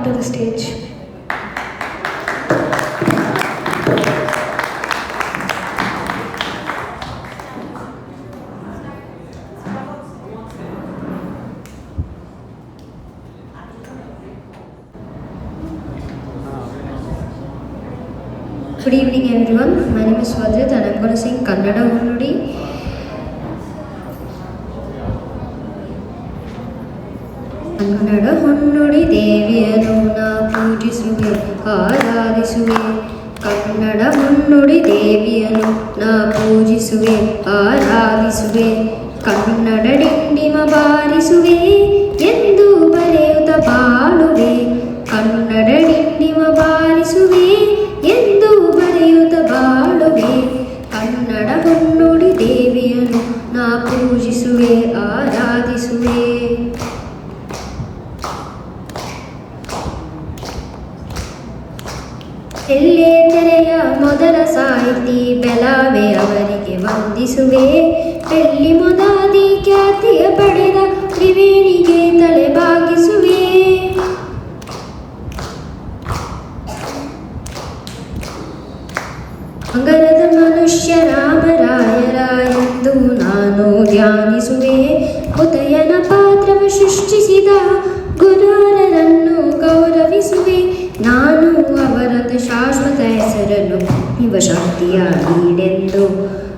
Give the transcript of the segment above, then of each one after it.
up to the stage. Good evening everyone, my name is Svadrit and I am going to sing Kannada Honnudi. Kannada Honnudi Deviyanu na ಪೂಜಿಸುವೆ ಆರಾಧಿಸುವೆ ಕನ್ನಡ ಹೊನ್ನುಡಿ ದೇವಿಯನು ನಾ ಪೂಜಿಸುವೆ ಆರಾಧಿಸುವೆ ಕನ್ನಡ ಡಿಂಡಿಮ ಬಾರಿಸುವೆ ಎಂದು ಬರೆಯುತ್ತ ಬಾಳುವೆ ಕನ್ನಡ ಡಿಂಡಿಮ ಬಾರಿಸುವೆ ಎಂದು ಬರೆಯುತ್ತ ಬಾಳುವೆ ಕನ್ನಡ ಹೊನ್ನುಡಿ ದೇವಿಯನು ನಾ ಪೂಜಿಸುವೆ ಆರಾಧಿಸುವೆ ಎಲ್ಲೇ ತೆರೆಯ ಮೊದಲ ಸಾಹಿತಿ ಬೆಲಾವೆ ಅವರಿಗೆ ವಂದಿಸುವೆ ಬೆಳ್ಳಿ ಮೊದಾದಿ ಖ್ಯಾತಿಯ ಪಡೆದ ತ್ರಿವೇಣಿಗೆ ತಲೆ ಬಾಗಿಸುವೆ ಅಂಗರದ ಮನುಷ್ಯ ರಾಮರಾಯರ ಎಂದು ನಾನು ಧ್ಯಾನಿಸುವೆ ಉದಯನ ಪಾತ್ರವ ಸೃಷ್ಟಿಸಿದ ಗುರುವರರನ್ನು ಗೌರವಿಸುವೆ ನಾನು ಅವರದ ಶಾಶ್ವತ ಹೆಸರನ್ನು ಶಿವಶಕ್ತಿಯ ನೀಡೆಂದು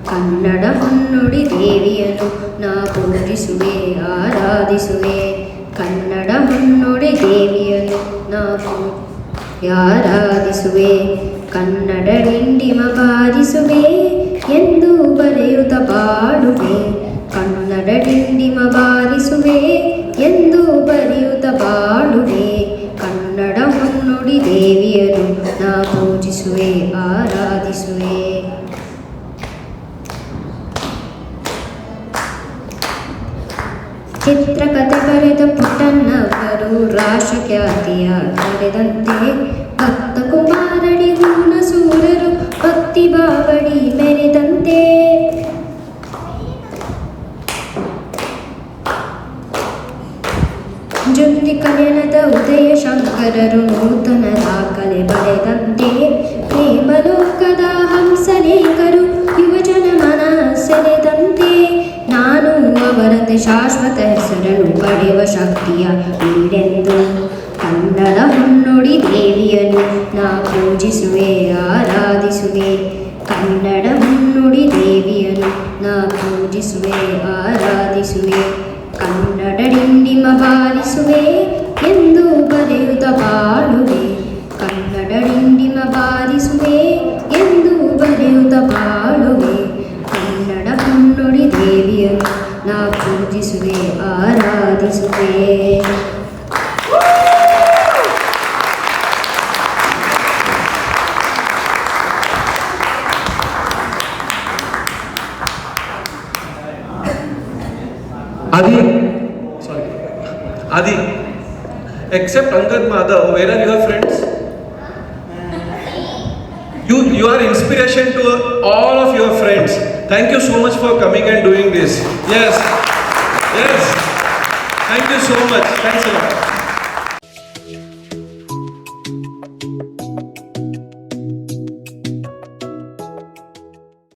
ಕನ್ನಡ ಹೊನ್ನುಡಿ ದೇವಿಯನು ನಾ ಪೂಜಿಸುವೆ ಆರಾಧಿಸುವೆ ಕನ್ನಡ ಹೊನ್ನುಡಿ ದೇವಿಯನು ನಾ ಆರಾಧಿಸುವೆ ಕನ್ನಡ ಡಿಂಡಿಮ ಬಾರಿಸುವೆ ಎಂದು ಬರೆಯುತ್ತ ಬಾಳುವೆ ಕನ್ನಡ ಡಿಂಡಿಮ ಬಾರಿಸುವೆ ಎಂದು ಬರೆಯುತ್ತ ಬಾಳುವೆ ಕನ್ನಡ ಹೊನ್ನುಡಿ ದೇವಿಯನು ನಾ ಪೂಜಿಸುವೆ ಆರಾಧಿಸುವೆ ಚಿತ್ರಕಥೆ ಬರೆದ ಪುಟ್ಟಣ್ಣವರು ರಾಷ್ಟ್ರಖ್ಯಾತಿಯ ಪಡೆದಂತೆ ಭಕ್ತ ಕುಮಾರಡಿ ಹುಣಸೂರರು ಭಕ್ತಿ ಬಾವಡಿ ಮೆರೆದಂತೆ ಜುಂದಿ ಕಲ್ಯಾಣದ ಉದಯ ಶಂಕರರು ನೂತನ ದಾಖಲೆ ಬರೆದಂತೆ ಪ್ರೇಮಲೋಕದ ಹಂಸಲೇಖರು ಯುವಜನ ಮನ ಸೆಳೆದಂತೆ ನಾನು ಅವರತೆ ಶಾಶ್ವತ ಹೆಸರನ್ನು ಪಡೆಯುವ ಶಕ್ತಿಯ ನೀಡೆಂದು ಕನ್ನಡ ಹೊನ್ನುಡಿ ದೇವಿಯನು ನಾ ಪೂಜಿಸುವೆ ಆರಾಧಿಸುವೆ ಕನ್ನಡ ಹೊನ್ನುಡಿ ದೇವಿಯನು ನಾ ಪೂಜಿಸುವೆ ಆರಾಧಿಸುವೆ ಕನ್ನಡ ಡಿಂಡಿಮ ಬಾರಿಸುವೆ ಎಂದು ಬರೆಯುತ್ತ ಬಾಳುವೆ ಕನ್ನಡ ಡಿಂಡಿಮ ಬಾರಿಸುವೆ ಎಂದು ಬರೆಯುತ್ತ ಬಾಳುವೆ ಕನ್ನಡ ಹೊನ್ನುಡಿ ದೇವಿಯನು ನಾ ಪೂಜಿಸುವೆ ಆರಾಧಿಸುವೆ Adi, except Angad Madhav, where are your friends? You are inspiration to all of your friends. Thank you so much for coming and doing this. Yes. Thank you so much. Thanks a lot.